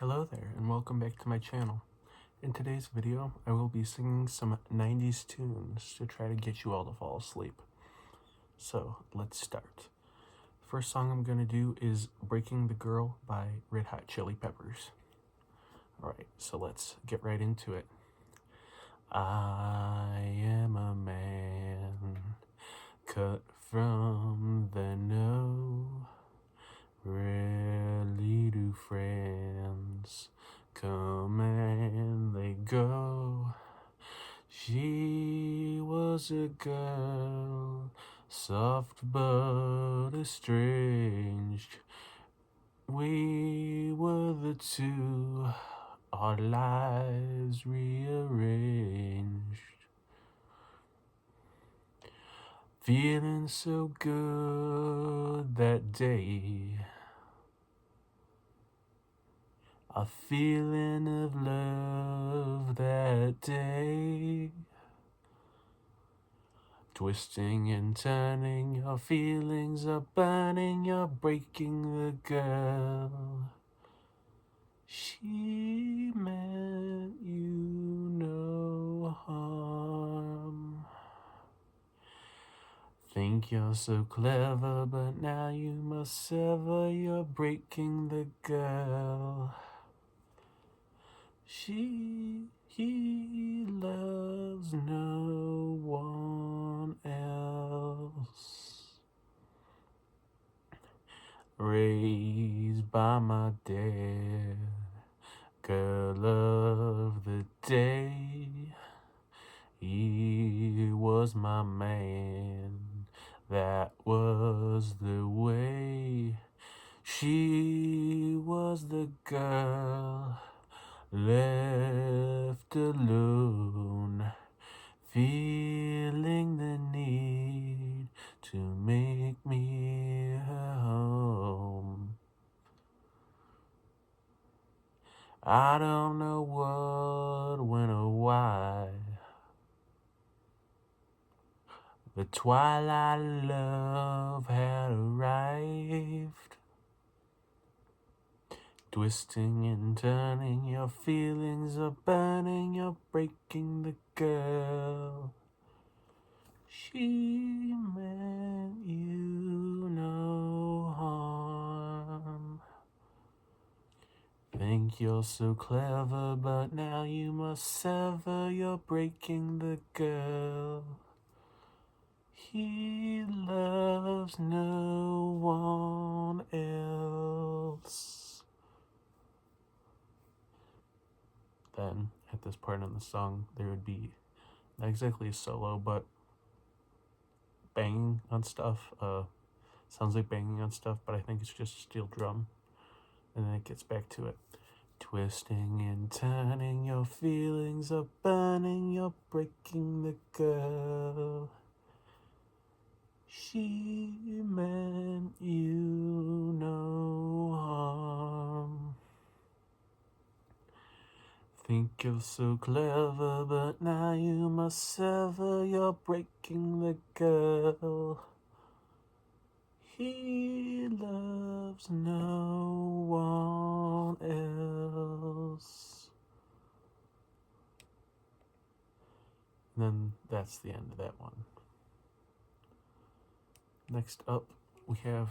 Hello there and welcome back to my channel. In today's video, I will be singing some 90s tunes to try to get you all to fall asleep. So let's start. First song I'm going to do is Breaking the Girl by Red Hot Chili Peppers. Alright, so let's get right into it. I am a man cut from the know. Rarely do friends come and they go. She was a girl, soft but estranged. We were the two, our lives rearranged. Feeling so good that day, a feeling of love that day. Twisting and turning, your feelings are burning, you're breaking the girl. She meant you no harm. Think you're so clever, but now you must sever, you're breaking the girl. He loves no one else. Raised by my dad, girl of the day. He was my man, that was the way. She was the girl left alone, feeling the need to make me her home. I don't know what went or why. The twilight love had arrived. Twisting and turning, your feelings are burning, you're breaking the girl. She meant you no harm. Think you're so clever, but now you must sever, you're breaking the girl. He loves no one else. Then, at this part in the song, there would be not exactly a solo, but banging on stuff. Sounds like banging on stuff, but I think it's just a steel drum. And then it gets back to it. Twisting and turning, your feelings are burning, you're breaking the girl. She meant you no harm. Think you're so clever, but now you must sever, you're breaking the girl. He loves no one else. And then that's the end of that one. Next up, we have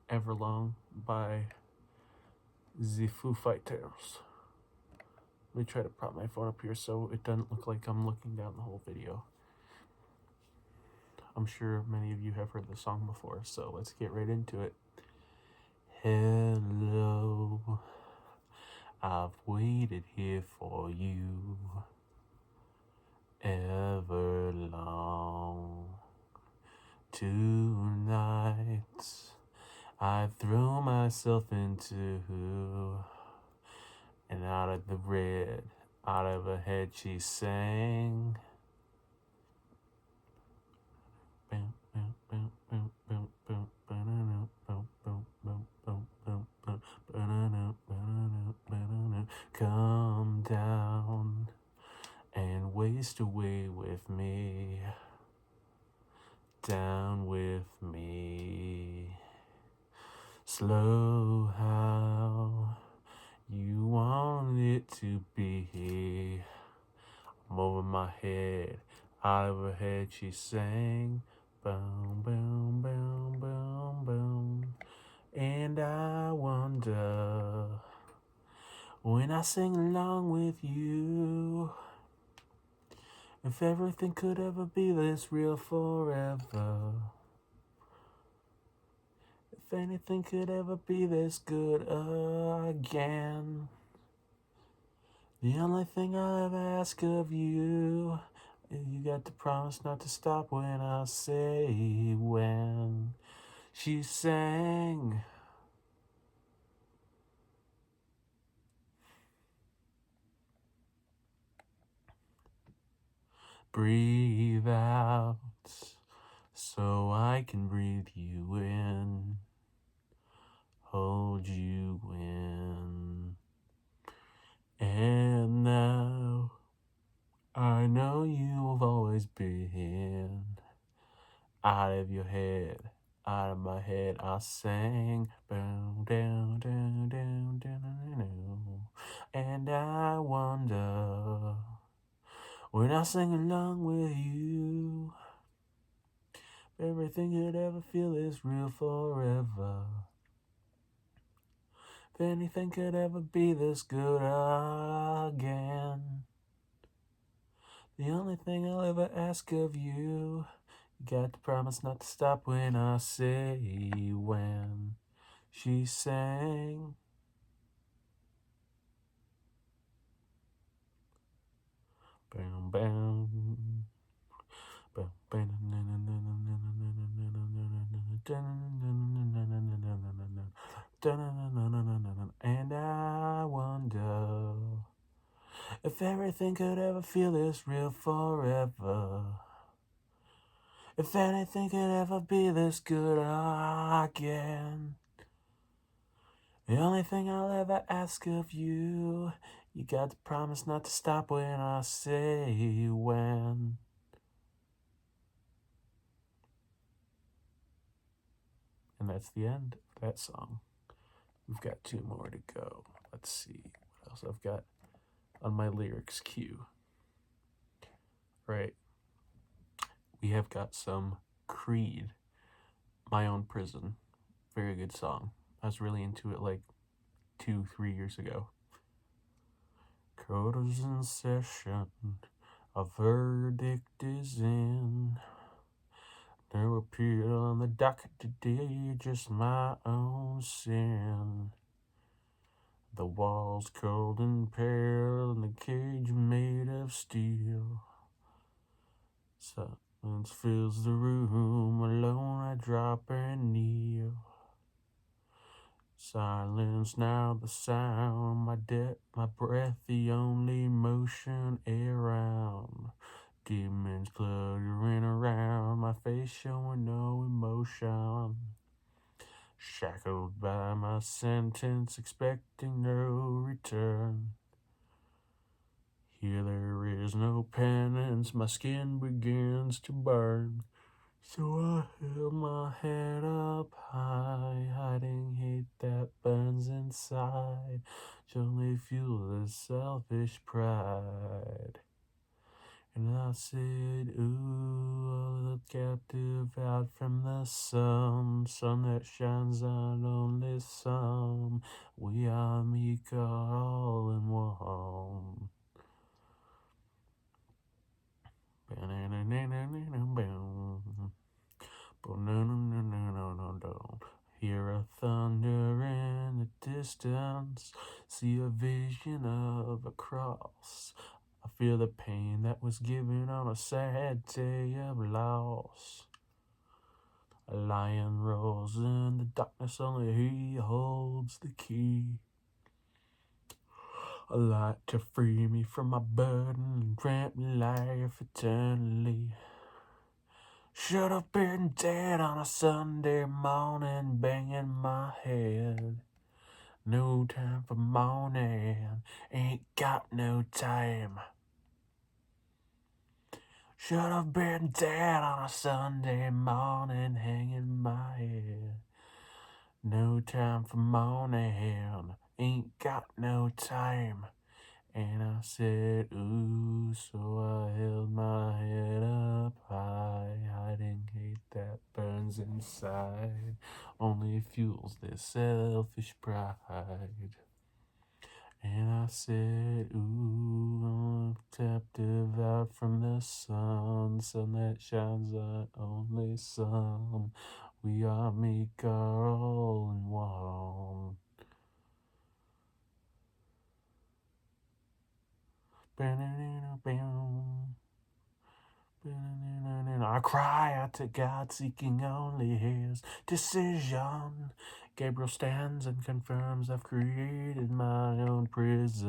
Everlong by the FOO Fighters. Let me try to prop my phone up here so it doesn't look like I'm looking down the whole video. I'm sure many of you have heard the song before, so let's get right into it. Hello, I've waited here for you ever long. Tonight, I throw myself into and out of the red, out of her head she sang. Come down and waste away with me, down with me. Slow how you want it to be. I'm over my head, out of her head she sang. Boom, boom, boom, boom, boom. And I wonder, when I sing along with you, if everything could ever be this real forever. If anything could ever be this good again. The only thing I'll ever ask of you is you got to promise not to stop when I say when. She sang. Breathe out so I can breathe you in, hold you in. And now I know you've always been out of your head, out of my head. I sang boom, down, down, down, down, down. And I wonder, when I sing along with you, if everything could ever feel this real forever. If anything could ever be this good again. The only thing I'll ever ask of you, you got to promise not to stop when I say when. She sang. Bam, bam. And I wonder if everything could ever feel this real forever. If anything could ever be this good again. The only thing I'll ever ask of you, you got to promise not to stop when I say when. And that's the end of that song. We've got 2 more to go. Let's see what else I've got on my lyrics queue. Right. We have got some Creed, My Own Prison. Very good song. I was really into it like 2-3 years ago. Court is in session, a verdict is in. No appeal on the docket today, just my own sin. The walls cold and pale, and the cage made of steel. Silence fills the room, alone I drop and kneel. Silence now the sound, my breath, the only motion around. Demons fluttering around, my face showing no emotion. Shackled by my sentence, expecting no return. Here there is no penance, my skin begins to burn. So I held my head up high, hiding hate that burns inside, to only fuel the selfish pride. And I said, ooh, the captive out from the sun that shines on only some. We are meek, all in one. Hear a thunder in the distance, see a vision of a cross. I feel the pain that was given on a sad day of loss. A lion roars in the darkness, only he holds the key. A light to free me from my burden and grant me life eternally. Should have been dead on a Sunday morning, banging my head. No time for mourning, ain't got no time. Should have been dead on a Sunday morning, hanging my head. No time for mourning, ain't got no time. And I said, ooh, so I held my head up high, hiding hate that burns inside, only fuels this selfish pride. And I said, ooh, I'm captive out from the sun, sun that shines on only some. We are meek, are all in one. I cry out to God, seeking only His decision. Gabriel stands and confirms I've created my own prison.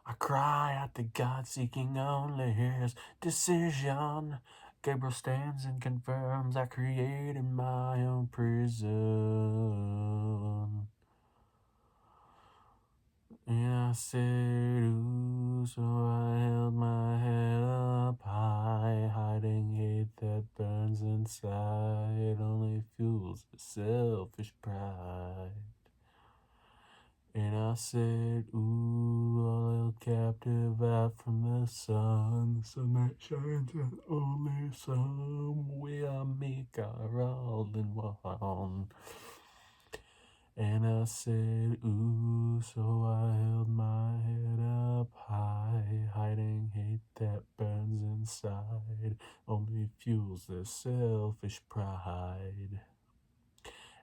I cry out to God, seeking only His decision. Gabriel stands and confirms I created my own prison. And I said, ooh, so I held my head up high, hiding hate that burns inside, only fuels the selfish pride. And I said, ooh, a little captive out from the sun, sun that shines and only some. We are meek, are all in one. And I said, ooh, so I held my head up high, hiding hate that burns inside, only fuels the selfish pride.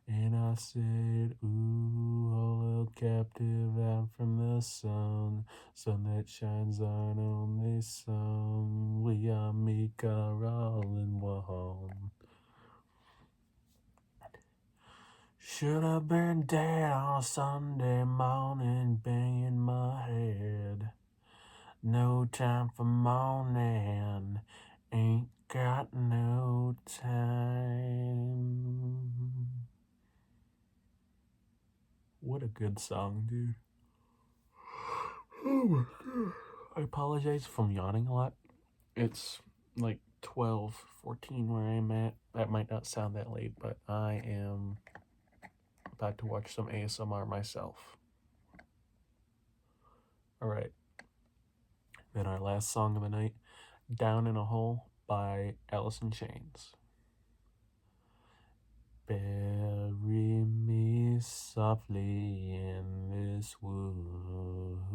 And I said, ooh, a little captive out from the sun, sun that shines on only some. We are meek, are all in one. Should have been dead on a Sunday morning, banging my head. No time for moaning, ain't got no time. What a good song, dude. Oh my god. I apologize if I'm yawning a lot. It's like 12:14 where I'm at. That might not sound that late, but I am about to watch some ASMR myself. Alright. Then our last song of the night, Down in a Hole by Alice in Chains. Bury me softly in this womb.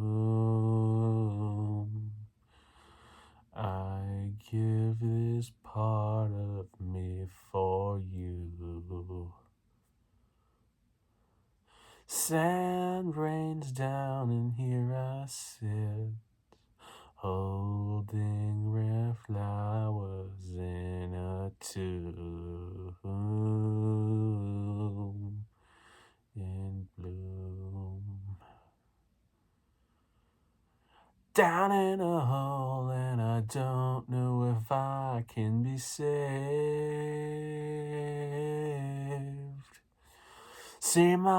I give this part of me for you. Sand rains down and here I sit, holding rare flowers in a tube in bloom. Down in a hole and I don't know if I can be saved. See my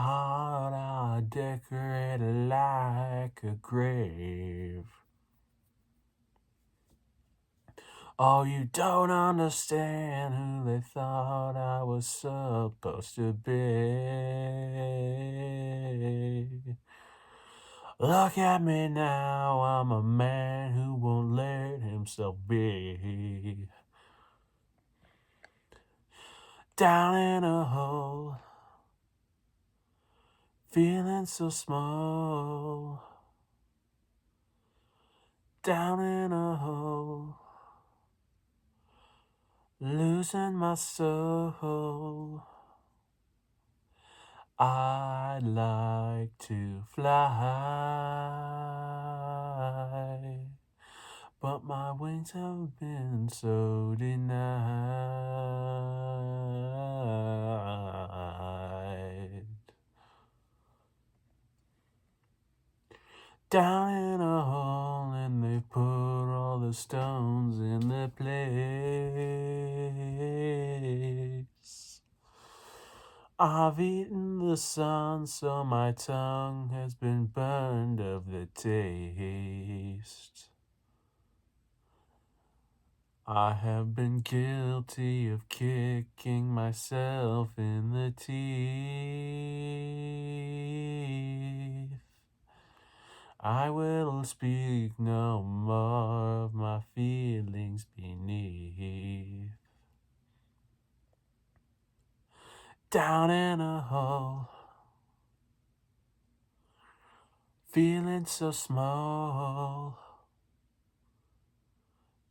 heart, I decorate it like a grave. Oh, you don't understand who they thought I was supposed to be. Look at me now, I'm a man who won't let himself be. Down in a hole, feeling so small. Down in a hole, losing my soul. I'd like to fly, but my wings have been so denied. Down in a hole and they put all the stones in their place. I've eaten the sun, so my tongue has been burned of the taste. I have been guilty of kicking myself in the teeth. I will speak no more of my feelings beneath. Down in a hole, feeling so small.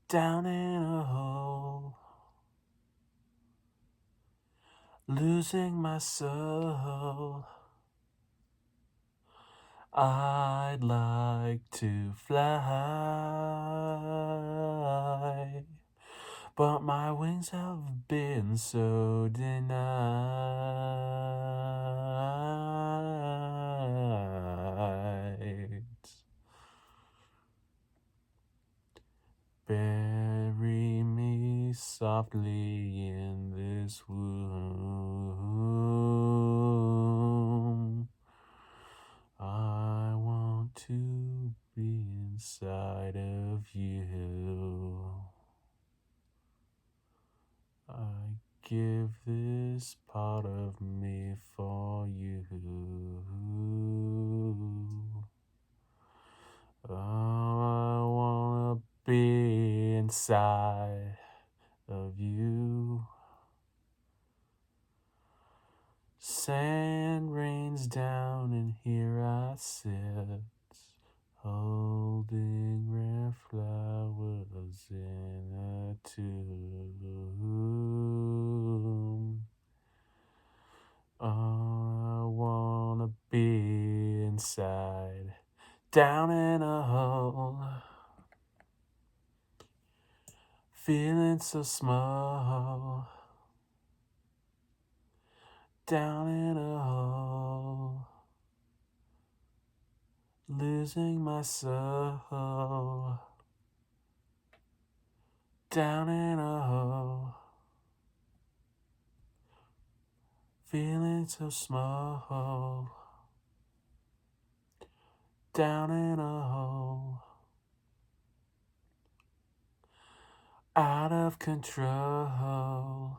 Down in a hole, losing my soul. I'd like to fly, but my wings have been so denied. Bury me softly in this womb. I want to be inside of you. I give this part of me for you. Oh, I wanna be inside of you. Sand rains down and here I sit, holding rare flowers in a tomb. Oh, I wanna be inside, down in a hole, feeling so small. Down in a hole, losing my soul. Down in a hole, feeling so small. Down in a hole, out of control.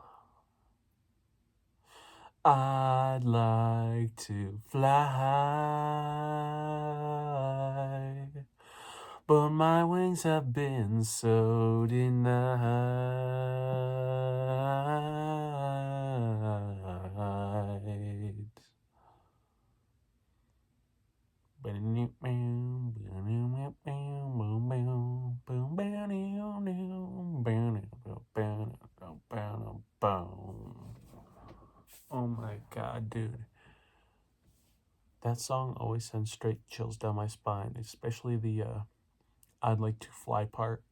I'd like to fly, but my wings have been so denied. Oh my god, dude. That song always sends straight chills down my spine, especially the I'd like to fly part.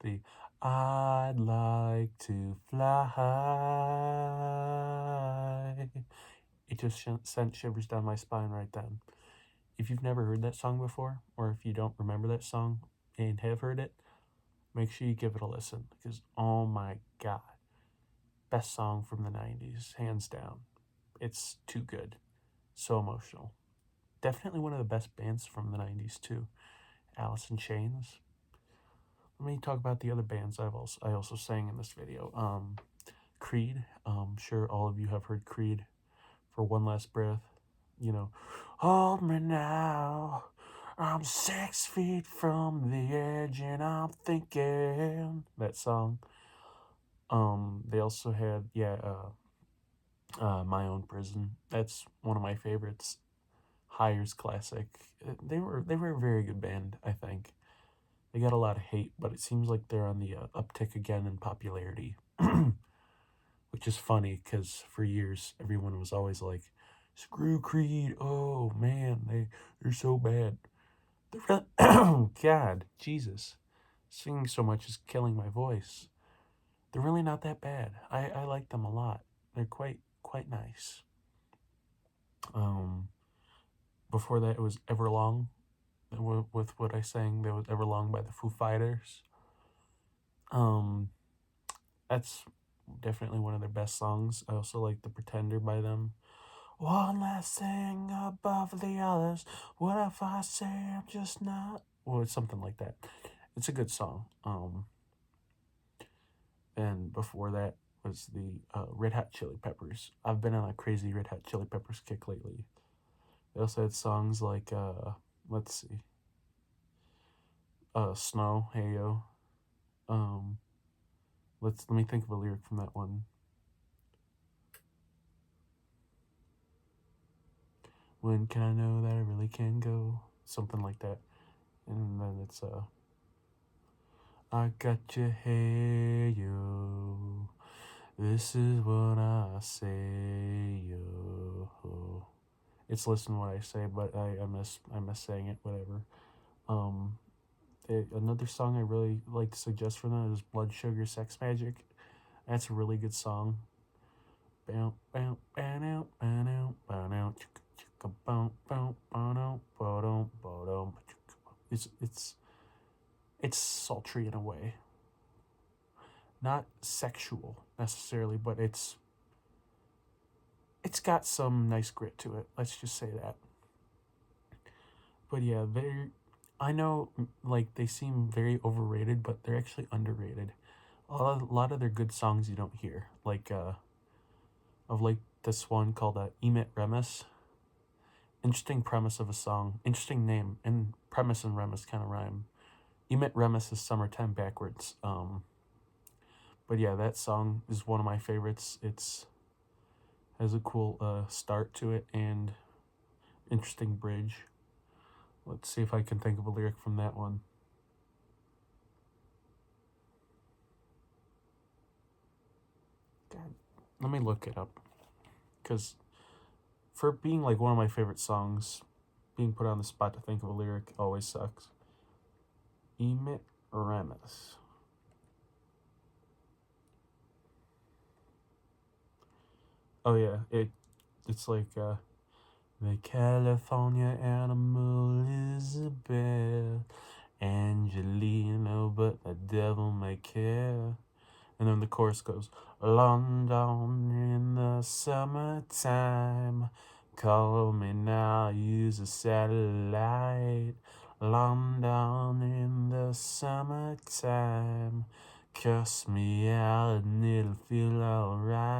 The I'd like to fly. It just sent shivers down my spine right then. If you've never heard that song before, or if you don't remember that song and have heard it, make sure you give it a listen, because oh my god, best song from the 90s, hands down. It's too good. So emotional. Definitely one of the best bands from the 90s too. Alice in Chains. Let me talk about the other bands I also sang in this video. Creed. Sure all of you have heard Creed. For One Last Breath. You know, hold me now. I'm 6 feet from the edge and I'm thinking. That song. They also had My Own Prison. That's one of my favorites. Hire's classic. They were a very good band, I think. They got a lot of hate, but it seems like they're on the uptick again in popularity. Which is funny, because for years, everyone was always like, screw Creed, oh man, they're so bad. They're God, Jesus. Singing so much is killing my voice. They're really not that bad. I like them a lot. They're quite nice. Before that, it was Everlong. With what I sang, there was Everlong by the Foo Fighters. That's definitely one of their best songs. I also like The Pretender by them. One last thing above the others. What if I say I'm just not? Well, it's something like that. It's a good song. And before that was the Red Hot Chili Peppers. I've been on a crazy Red Hot Chili Peppers kick lately. They also had songs like, let's see. Snow, Hey Yo. Let me think of a lyric from that one. When can I know that I really can go? Something like that. And then it's I got you, hey yo. This is what I say, yo. It's listen to what I say, but I miss saying it. Whatever. Another song I really like to suggest for them is Blood Sugar Sex Magic. That's a really good song. It's sultry in a way. Not sexual necessarily, but it's got some nice grit to it. Let's just say that. But yeah, I know like they seem very overrated, but they're actually underrated. A lot of their good songs you don't hear, like this one called Emit Remus. Interesting premise of a song, interesting name, and premise and Remus kind of rhyme. Emit Remus is summertime backwards. But yeah, that song is one of my favorites. It's has a cool start to it and interesting bridge. Let's see if I can think of a lyric from that one. God, let me look it up. Because for being like one of my favorite songs, being put on the spot to think of a lyric always sucks. Emit Remus. Oh yeah, it's like the California animal is a bear, Angelino, but the devil may care. And then the chorus goes, London in the summertime, call me now, use a satellite. London in the summertime, cuss me out and it'll feel alright.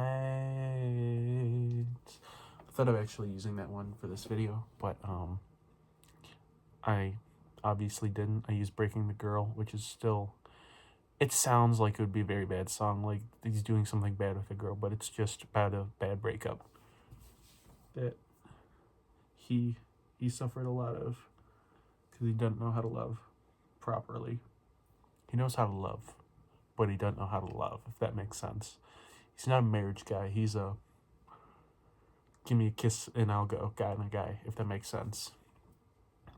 I thought of actually using that one for this video, but I obviously didn't. I used Breaking the Girl, which is still, it sounds like it would be a very bad song, like he's doing something bad with a girl, but it's just about a bad breakup that he suffered a lot of because he doesn't know how to love properly. He knows how to love, but he doesn't know how to love, if that makes sense. He's not a marriage guy. He's a give me a kiss and I'll go guy and a guy, if that makes sense.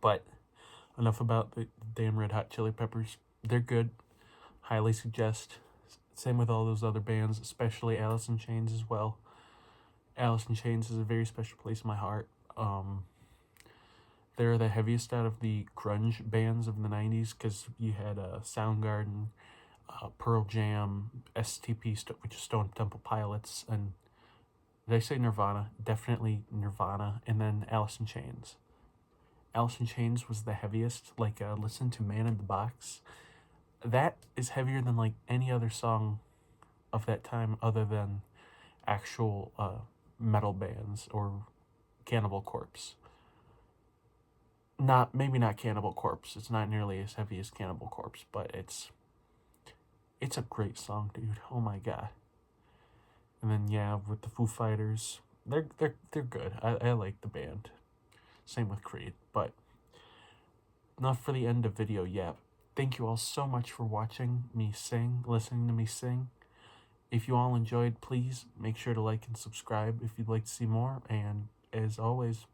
But enough about the damn Red Hot Chili Peppers. They're good. Highly suggest. Same with all those other bands, especially Alice in Chains as well. Alice in Chains is a very special place in my heart. They're the heaviest out of the grunge bands of the 90s because you had Soundgarden, Pearl Jam, STP, which is Stone Temple Pilots, and did I say Nirvana? Definitely Nirvana, and then Alice in Chains. Alice in Chains was the heaviest. Like, listen to Man in the Box. That is heavier than like any other song of that time other than actual metal bands or Cannibal Corpse. Maybe not Cannibal Corpse. It's not nearly as heavy as Cannibal Corpse, but it's a great song, dude. Oh my god. And then yeah, with the Foo Fighters, they're good. I like the band. Same with Creed, but enough for the end of video yet. Thank you all so much for watching me sing, listening to me sing. If you all enjoyed, please make sure to like and subscribe if you'd like to see more. And as always,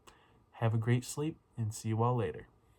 have a great sleep and see you all later.